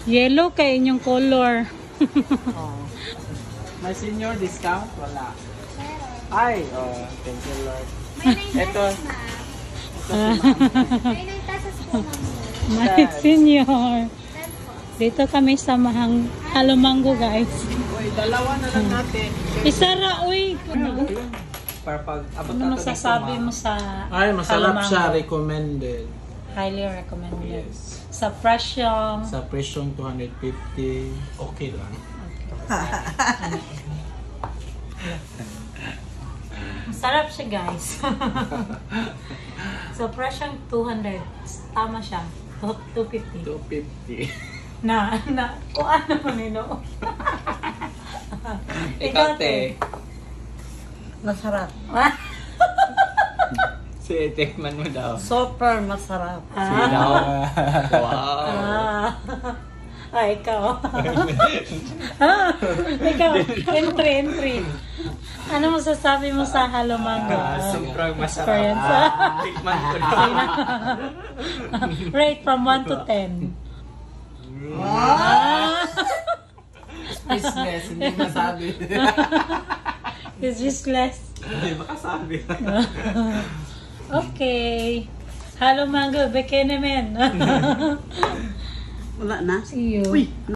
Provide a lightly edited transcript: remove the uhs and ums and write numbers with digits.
Yellow kay inyong color. Oh. May senior discount? Wala. Ay, oh, thank you Lord. May 9 Ito. pesos na. Ito si ma'am. May 9 pesos po ma'am. My senior. 10 po. Dito kami sa Mahang Halomango, guys. Uy, dalawa na lang natin. Isara, uy. Para pag abot Ano masasabi mo sa Ay, masarap Halomango? siya. Recommended. Highly recommended. Yes. Sa presyong. Sa presyong 250, okay lang. Masarap siya, guys. So, presyong 200. Tama siya. 250. 250. Kung ano mo nino. Ikaw, te. Masarap. Si tikman mo daw. Super masarap. Sinaw. Wow. Ikaw. Ikaw. Entry. Ano masasabi mo sa Halomango? Sobrang masarap. Experience. Tikman ko na. Rate from 1 to 10. Business, hindi masabi. It's just less. Hindi makasabi. Okay. Halomango, bekene men. Wala na? See you. Uy!